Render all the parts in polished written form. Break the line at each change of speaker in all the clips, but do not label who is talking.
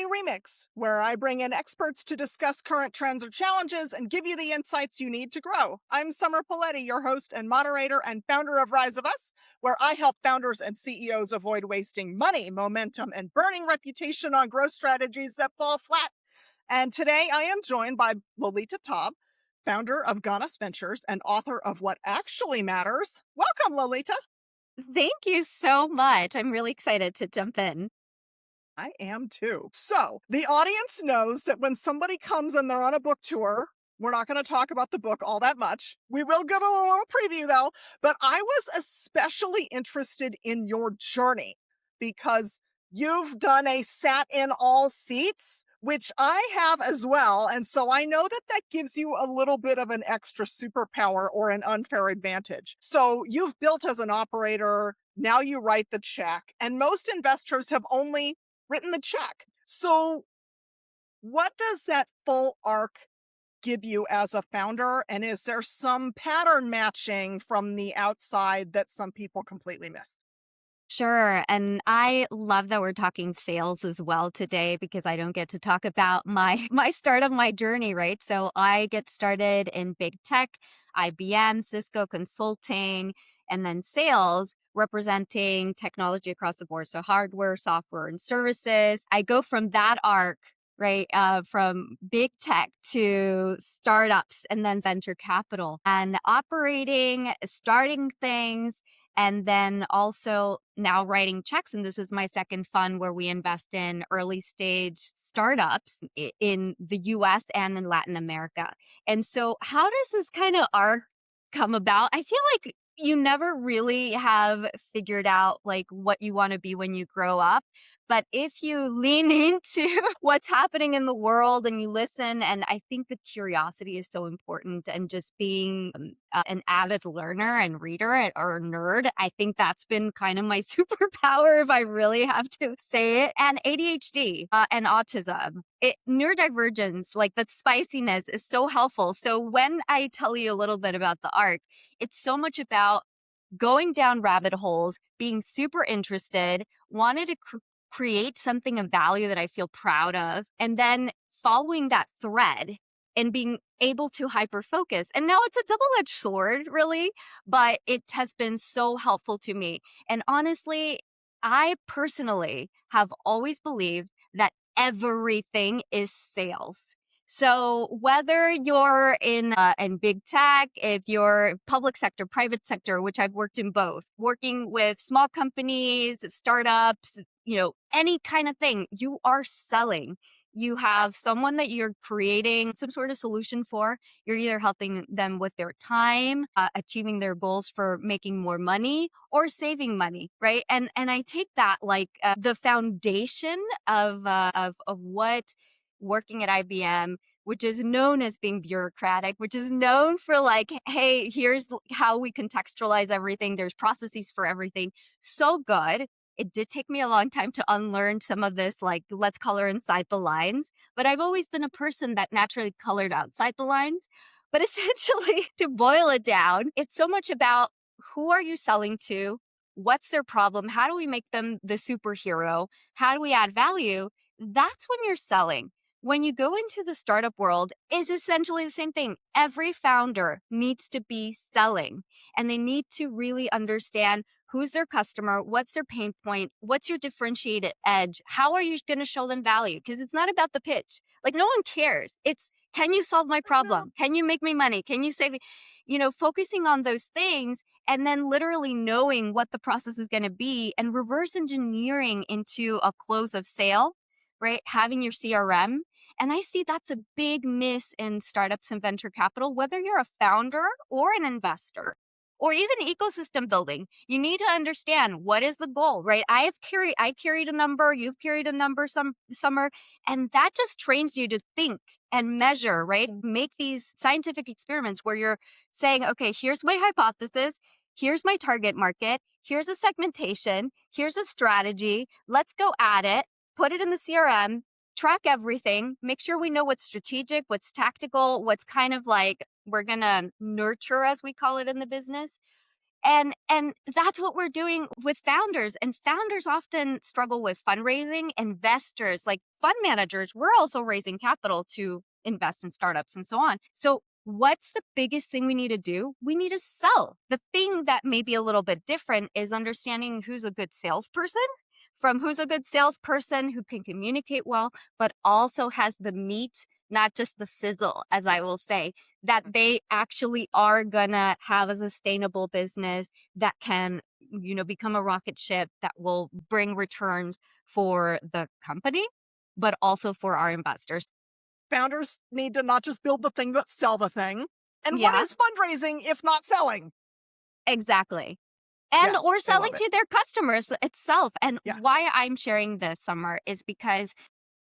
Remix, where I bring in experts to discuss current trends or challenges and give you the insights you need to grow. I'm Summer Paletti, your host and moderator and founder of Rise of Us, where I help founders and CEOs avoid wasting money, momentum, and burning reputation on growth strategies that fall flat. And today I am joined by Lolita Taub, founder of Ganas Ventures and author of What Actually Matters. Welcome, Lolita.
Thank you so much. I'm really excited to jump in.
I am too. So the audience knows that when somebody comes and they're on a book tour, we're not going to talk about the book all that much. We will get a little preview though, but I was especially interested in your journey because you've done a sat in all seats, which I have as well. And so I know that that gives you a little bit of an extra superpower or an unfair advantage. So you've built as an operator. Now you write the check, and most investors have only written the check. So what does that full arc give you as a founder? And is there some pattern matching from the outside that some people completely miss?
Sure. And I love that we're talking sales as well today because I don't get to talk about my start of my journey, right? So I get started in big tech, IBM, Cisco consulting, and then sales representing technology across the board. So hardware, software, and services. I go from that arc, right, from big tech to startups and then venture capital and operating, starting things, and then also now writing checks. And this is my second fund where we invest in early stage startups in the US and in Latin America. And so how does this kind of arc come about? I feel like you never really have figured out like what you want to be when you grow up. But if you lean into what's happening in the world and you listen, and I think the curiosity is so important and just being an avid learner and reader or nerd, I think that's been kind of my superpower if I really have to say it. And ADHD and autism. Neurodivergence, like that spiciness is so helpful. So when I tell you a little bit about the arc, it's so much about going down rabbit holes, being super interested, wanted to create something of value that I feel proud of, and then following that thread and being able to hyper focus. And now it's a double-edged sword, really, but it has been so helpful to me. And honestly, I personally have always believed that everything is sales. So whether you're in big tech, if you're public sector, private sector, which I've worked in both, working with small companies, startups, any kind of thing, you are selling. You have someone that you're creating some sort of solution for. You're either helping them with their time, achieving their goals for making more money or saving money, right? And I take that like the foundation of what working at IBM, which is known as being bureaucratic, which is known for like, hey, here's how we contextualize everything. There's processes for everything. So good. It did take me a long time to unlearn some of this, like, let's color inside the lines. But I've always been a person that naturally colored outside the lines. But essentially, to boil it down, it's so much about who are you selling to? What's their problem? How do we make them the superhero? How do we add value? That's when you're selling. When you go into the startup world, is essentially the same thing. Every founder needs to be selling, and they need to really understand who's their customer, what's their pain point, what's your differentiated edge, how are you going to show them value? Because it's not about the pitch. Like no one cares. It's, can you solve my problem? Can you make me money? Can you save me? Focusing on those things and then literally knowing what the process is going to be and reverse engineering into a close of sale, right? Having your CRM. And I see that's a big miss in startups and venture capital, whether you're a founder or an investor or even ecosystem building. You need to understand what is the goal, right? I carried a number, you've carried a number summer, and that just trains you to think and measure, right? Make these scientific experiments where you're saying, okay, here's my hypothesis, here's my target market, here's a segmentation, here's a strategy, let's go at it, put it in the CRM, track everything, make sure we know what's strategic, what's tactical, what's kind of like we're going to nurture, as we call it in the business. And that's what we're doing with founders. And founders often struggle with fundraising. Investors, like fund managers, we're also raising capital to invest in startups and so on. So what's the biggest thing we need to do? We need to sell. The thing that may be a little bit different is understanding who's a good salesperson, from who's a good salesperson who can communicate well, but also has the meat, not just the sizzle, as I will say, that they actually are gonna have a sustainable business that can, become a rocket ship that will bring returns for the company, but also for our investors.
Founders need to not just build the thing, but sell the thing. And what
Yeah,
is fundraising if not selling?
exactly. And or
Yes, I
selling
love it.
to their customers itself. And
Yeah.
why I'm sharing this, Summer, is because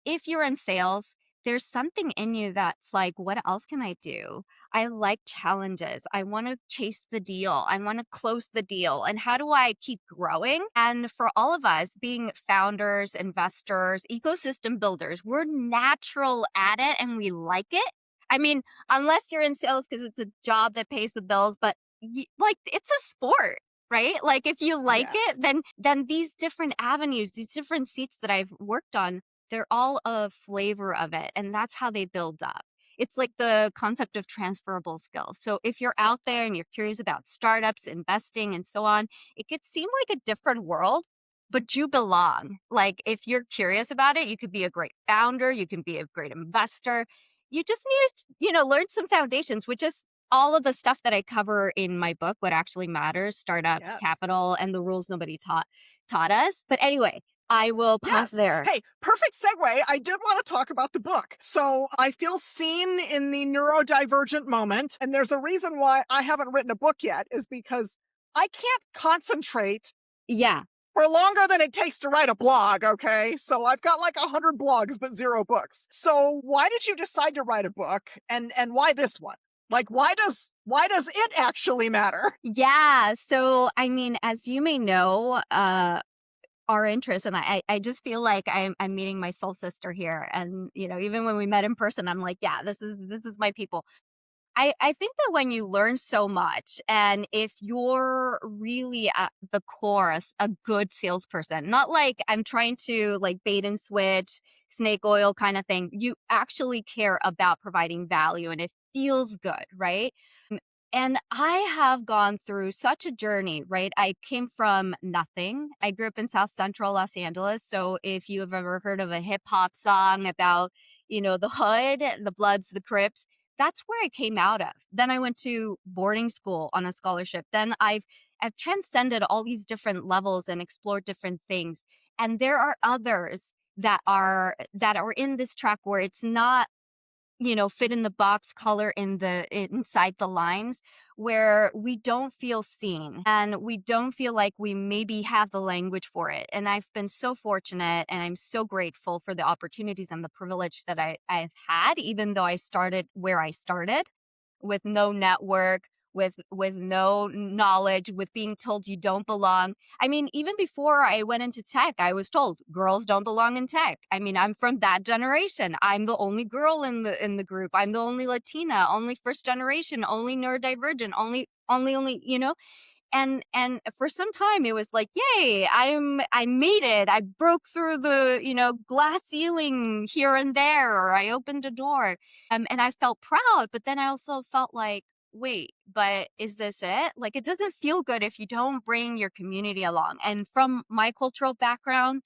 if you're in sales, there's something in you that's like, what else can I do? I like challenges. I want to chase the deal. I want to close the deal. And how do I keep growing? And for all of us being founders, investors, ecosystem builders, we're natural at it and we like it. I mean, unless you're in sales because it's a job that pays the bills, but like it's a sport. Right? Like if you like
Yes.
it, then these different avenues, these different seats that I've worked on, they're all a flavor of it, and that's how they build up. It's like the concept of transferable skills. So if you're out there and you're curious about startups, investing, and so on, it could seem like a different world, but you belong. Like if you're curious about it, you could be a great founder, you can be a great investor. You just need to, learn some foundations, which is all of the stuff that I cover in my book, What Actually Matters, Startups,
Yes.
Capital, and the Rules Nobody taught us. But anyway, I will pause
Yes.
there.
Hey, perfect segue. I did want to talk about the book. So I feel seen in the neurodivergent moment. And there's a reason why I haven't written a book yet, is because I can't concentrate
Yeah.
for longer than it takes to write a blog. Okay. So I've got like 100 blogs, but 0 books. So why did you decide to write a book, and why this one? Like, why does it actually matter?
Yeah. So, I mean, as you may know, our interests, and I just feel like I'm meeting my soul sister here. And, even when we met in person, I'm like, yeah, this is my people. I think that when you learn so much, and if you're really at the core a good salesperson, not like I'm trying to like bait and switch, snake oil kind of thing, you actually care about providing value and it feels good, right? And I have gone through such a journey, right? I came from nothing. I grew up in South Central Los Angeles. So if you have ever heard of a hip hop song about, the hood, the Bloods, the Crips, that's where I came out of. Then I went to boarding school on a scholarship. Then I've transcended all these different levels and explored different things. And there are others that are in this track where it's not, fit in the box, color in the inside the lines, where we don't feel seen and we don't feel like we maybe have the language for it. And I've been so fortunate and I'm so grateful for the opportunities and the privilege that I've had, even though I started where I started with no network, with no knowledge, with being told you don't belong. I mean, even before I went into tech, I was told girls don't belong in tech. I mean, I'm from that generation. I'm the only girl in the group. I'm the only Latina, only first generation, only neurodivergent, only, and for some time it was like, yay, I made it. I broke through the, glass ceiling here and there, or I opened a door. And I felt proud, but then I also felt like, wait, but is this it? Like, it doesn't feel good if you don't bring your community along. And from my cultural background,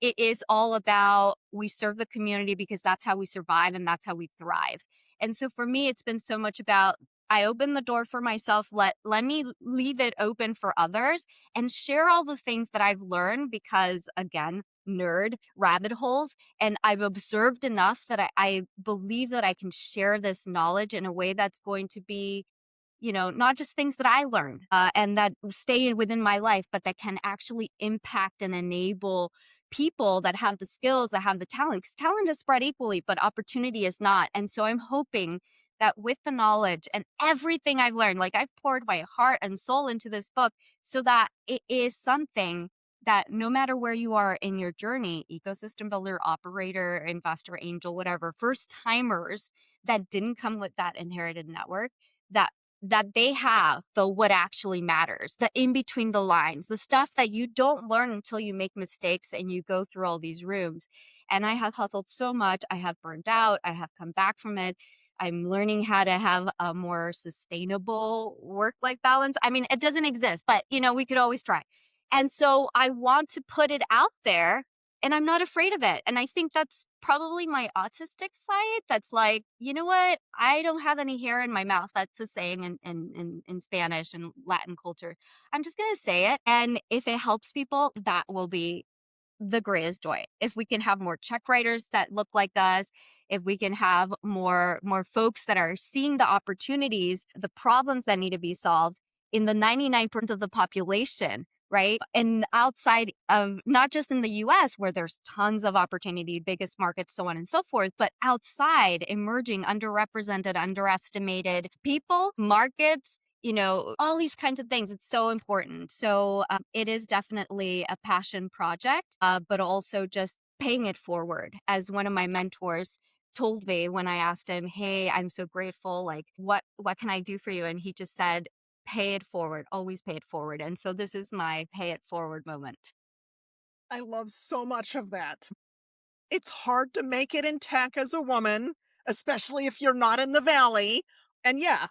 it is all about we serve the community because that's how we survive and that's how we thrive. And so for me, it's been so much about I open the door for myself, let me leave it open for others and share all the things that I've learned because again, nerd rabbit holes. And I've observed enough that I believe that I can share this knowledge in a way that's going to be, not just things that I learned and that stay within my life, but that can actually impact and enable people that have the skills, that have the talent. Because talent is spread equally, but opportunity is not. And so I'm hoping that with the knowledge and everything I've learned, like I've poured my heart and soul into this book so that it is something that no matter where you are in your journey, ecosystem builder, operator, investor, angel, whatever, first timers that didn't come with that inherited network, that that they have the what actually matters, the in between the lines, the stuff that you don't learn until you make mistakes and you go through all these rooms. And I have hustled so much. I have burned out. I have come back from it. I'm learning how to have a more sustainable work life balance. I mean, it doesn't exist, but we could always try. And so I want to put it out there and I'm not afraid of it. And I think that's probably my autistic side that's like, you know what? I don't have any hair in my mouth. That's a saying in Spanish and Latin culture. I'm just going to say it. And if it helps people, that will be the greatest joy. If we can have more check writers that look like us, if we can have more folks that are seeing the opportunities, the problems that need to be solved in the 99% of the population, right? And outside of not just in the US where there's tons of opportunity, biggest markets, so on and so forth, but outside emerging, underrepresented, underestimated people, markets, all these kinds of things. It's so important. So it is definitely a passion project, but also just paying it forward. As one of my mentors told me when I asked him, "Hey, I'm so grateful. Like, what can I do for you?" And he just said, "Pay it forward. Always pay it forward." And so this is my pay it forward moment.
I love so much of that. It's hard to make it in tech as a woman, especially if you're not in the valley. And yeah,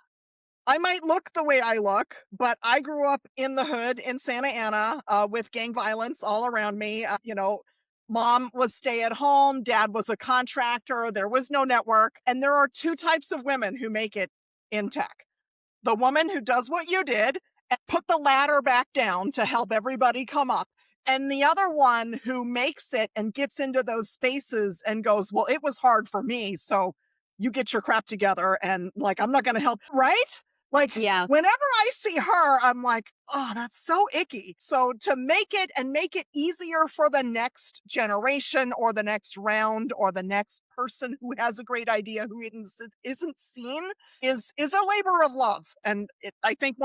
I might look the way I look, but I grew up in the hood in Santa Ana with gang violence all around me. Mom was stay at home, dad was a contractor, there was no network. And there are two types of women who make it in tech: the woman who does what you did and put the ladder back down to help everybody come up. And the other one who makes it and gets into those spaces and goes, well, it was hard for me. So you get your crap together and like, I'm not going to help. Right? Like,
Yeah.
whenever I see her, I'm like, oh, that's so icky. So to make it and make it easier for the next generation or the next round or the next person who has a great idea who isn't seen is a labor of love. And I think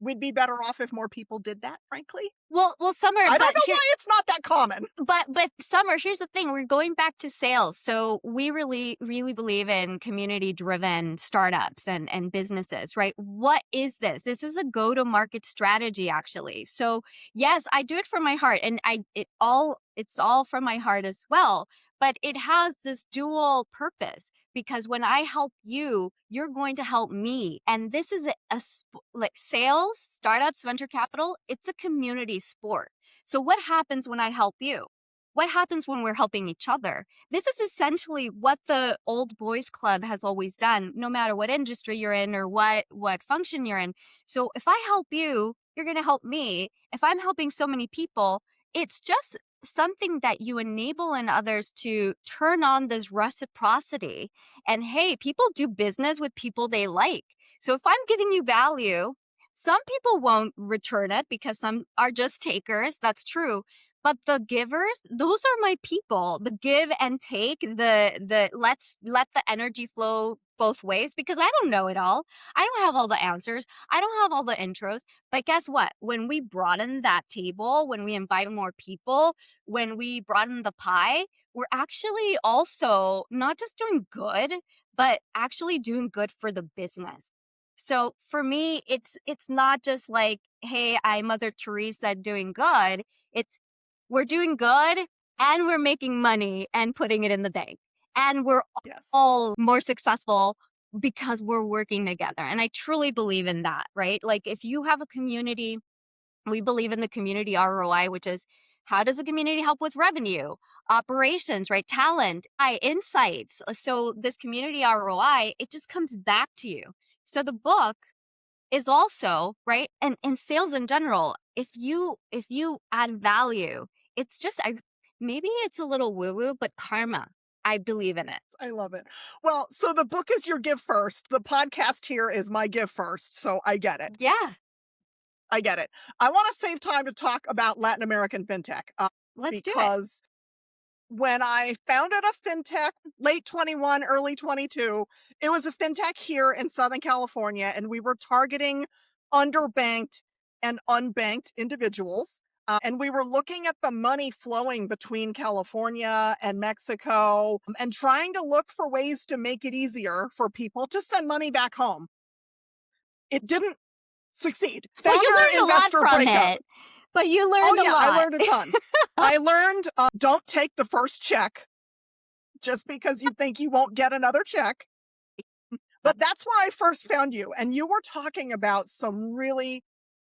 we'd be better off if more people did that, frankly.
Well, Summer,
I don't
but
know
here,
why it's not that common.
but Summer, here's the thing. We're going back to sales. So we really believe in community driven startups and businesses, right? What is this? This is a go to market strategy actually. So yes, I do it from my heart and it's all from my heart as well, but it has this dual purpose because when I help you, you're going to help me. And this is like sales, startups, venture capital, it's a community sport. So what happens when I help you? What happens when we're helping each other? This is essentially what the old boys club has always done, no matter what industry you're in or what function you're in. So if I help you, you're going to help me. If I'm helping so many people, it's just something that you enable in others to turn on this reciprocity. And hey, people do business with people they like. So if I'm giving you value, some people won't return it because some are just takers. That's true. But the givers, those are my people. The give and take, the let's let the energy flow both ways because I don't know it all. I don't have all the answers. I don't have all the intros. But guess what? When we broaden that table, when we invite more people, when we broaden the pie, we're actually also not just doing good, but actually doing good for the business. So for me, it's not just like, hey, I'm Mother Teresa doing good. It's we're doing good and we're making money and putting it in the bank. And we're
Yes.
all more successful because we're working together. And I truly believe in that, right? Like if you have a community, we believe in the community ROI, which is how does the community help with revenue, operations, right? Talent, insights. So this community ROI, it just comes back to you. So the book is also right and in sales in general if you add value it's just maybe it's a little woo woo but karma. I believe in it.
I love it. Well, so the book is your give first. The podcast here is my give first. So I get it.
Yeah,
I get it. I want to save time to talk about Latin American fintech
let's do it.
because when I founded a fintech, late 21, early 22, it was a fintech here in Southern California, and we were targeting underbanked and unbanked individuals. And we were looking at the money flowing between California and Mexico and trying to look for ways to make it easier for people to send money back home. It didn't succeed.
Well, you learned a lot
Founder-investor
from
breakup.
it, but you
Oh,
learned a
yeah, I
lot.
learned a ton. I learned, don't take the first check just because you think you won't get another check. But that's where I first found you, and you were talking about some really,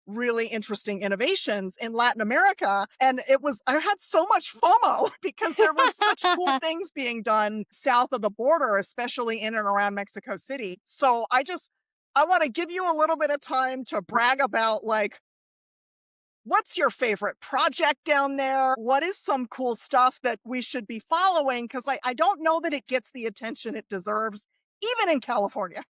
really interesting innovations in Latin America, and I had so much FOMO because there was such cool things being done south of the border, especially in and around Mexico City. So I want to give you a little bit of time to brag about, like, what's your favorite project down there? What is some cool stuff that we should be following? Because I don't know that it gets the attention it deserves, even in California.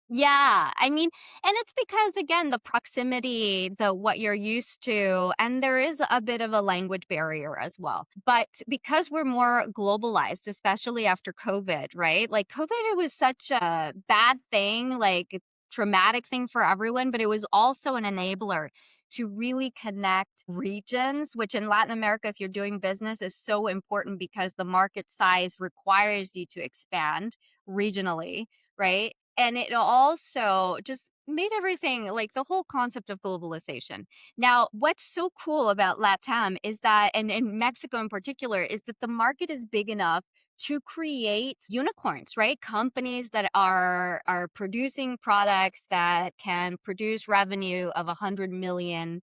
Yeah, I mean, and it's because again, the proximity, the what you're used to, and there is a bit of a language barrier as well. But because we're more globalized, especially after COVID, right? Like COVID, it was such a bad thing, like a traumatic thing for everyone, but it was also an enabler to really connect regions, which in Latin America, if you're doing business, is so important because the market size requires you to expand regionally, right? And it also just made everything like the whole concept of globalization. Now, what's so cool about LATAM is that, and in Mexico in particular, is that the market is big enough to create unicorns, right? Companies that are producing products that can produce revenue of 100 million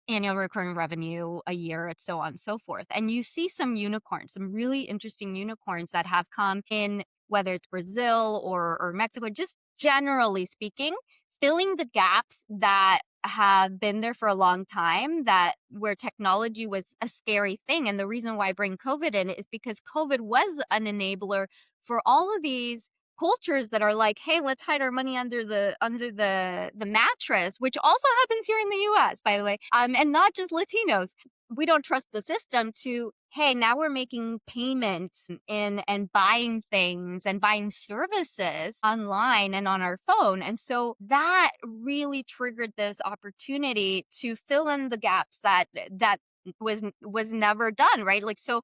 annual recurring revenue a year, and so on and so forth. And you see some unicorns, some really interesting unicorns that have come in, whether it's Brazil or Mexico, just generally speaking, filling the gaps that have been there for a long time, that where technology was a scary thing. And the reason why I bring COVID in is because COVID was an enabler for all of these cultures that are like, hey, let's hide our money under the mattress, which also happens here in the US, by the way. And not just Latinos. We don't trust the system to, hey, now we're making payments in and buying things and buying services online and on our phone. And so that really triggered this opportunity to fill in the gaps that was never done, right? Like, so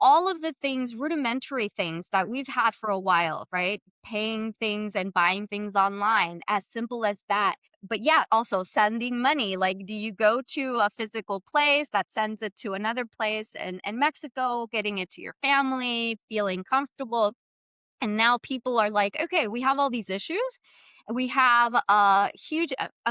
all of the things, rudimentary things that we've had for a while, right? Paying things and buying things online, as simple as that. But yeah, also sending money. Like, do you go to a physical place that sends it to another place in Mexico, getting it to your family, feeling comfortable? And now people are like, okay, we have all these issues. We have a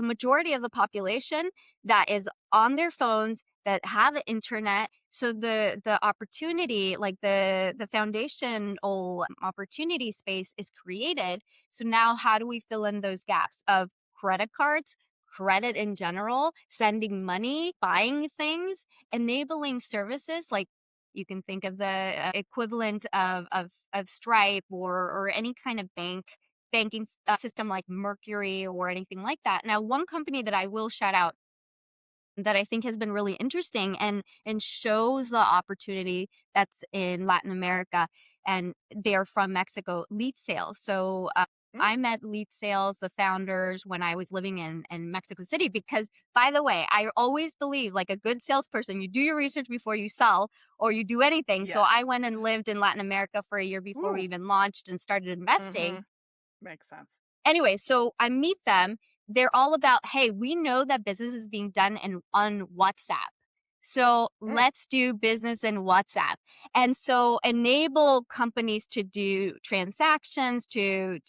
majority of the population that is on their phones, that have internet. So the opportunity, like the foundational opportunity space is created. So now how do we fill in those gaps of credit cards, credit in general, sending money, buying things, enabling services like you can think of the equivalent of Stripe or any kind of banking system like Mercury or anything like that. Now, one company that I will shout out that I think has been really interesting and shows the opportunity that's in Latin America, and they're from Mexico, Lead Sales. So
Mm,
I met Lead Sales, the founders, when I was living in Mexico City, because by the way, I always believe like a good salesperson, you do your research before you sell or you do anything. So I
yes.
went and lived in Latin America for a year before we
Ooh.
even launched and started investing.
Mhm. Makes sense.
Anyway, so I meet them. They're all about, hey, we know that business is being done on WhatsApp. So
Mm,
let's do business in WhatsApp. And so enable companies to do transactions, to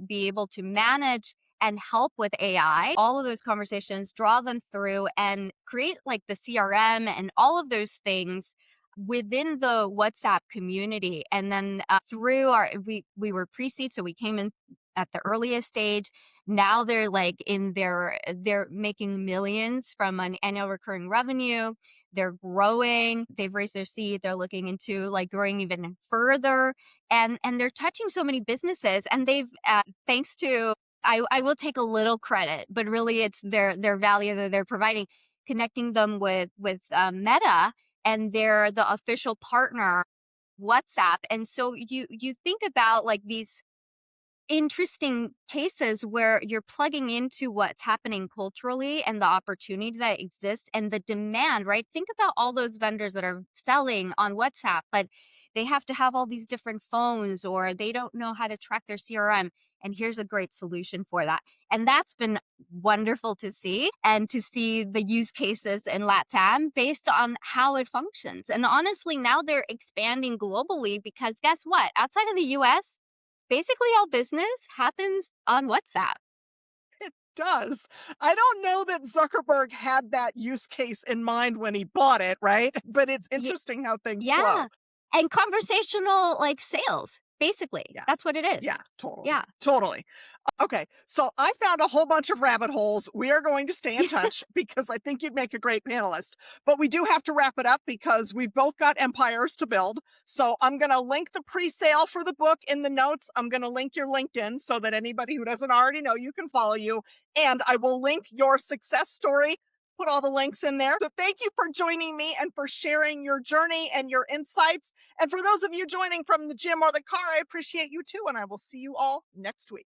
be able to manage and help with AI, all of those conversations, draw them through and create like the CRM and all of those things within the WhatsApp community. And then through we were pre-seed, so we came in at the earliest stage. Now they're like they're making millions from an annual recurring revenue. They're growing. They've raised their seed. They're looking into like growing even further, and they're touching so many businesses. And they've thanks to I will take a little credit, but really it's their value that they're providing, connecting them with Meta, and they're the official partner WhatsApp. And so you think about like these interesting cases where you're plugging into what's happening culturally and the opportunity that exists and the demand, right? Think about all those vendors that are selling on WhatsApp, but they have to have all these different phones or they don't know how to track their CRM. And here's a great solution for that. And that's been wonderful to see, and to see the use cases in LATAM based on how it functions. And honestly, now they're expanding globally because guess what? Outside of the US, basically all business happens on WhatsApp.
It does. I don't know that Zuckerberg had that use case in mind when he bought it, right? But it's
Ye-
interesting how things flow.
yeah. And conversational like sales, basically.
Yeah.
That's what it is.
Yeah, totally.
Yeah.
Totally. Okay, so I found a whole bunch of rabbit holes. We are going to stay in touch because I think you'd make a great panelist. But we do have to wrap it up because we've both got empires to build. So I'm going to link the pre-sale for the book in the notes. I'm going to link your LinkedIn so that anybody who doesn't already know you can follow you. And I will link your success story, put all the links in there. So thank you for joining me and for sharing your journey and your insights. And for those of you joining from the gym or the car, I appreciate you too. And I will see you all next week.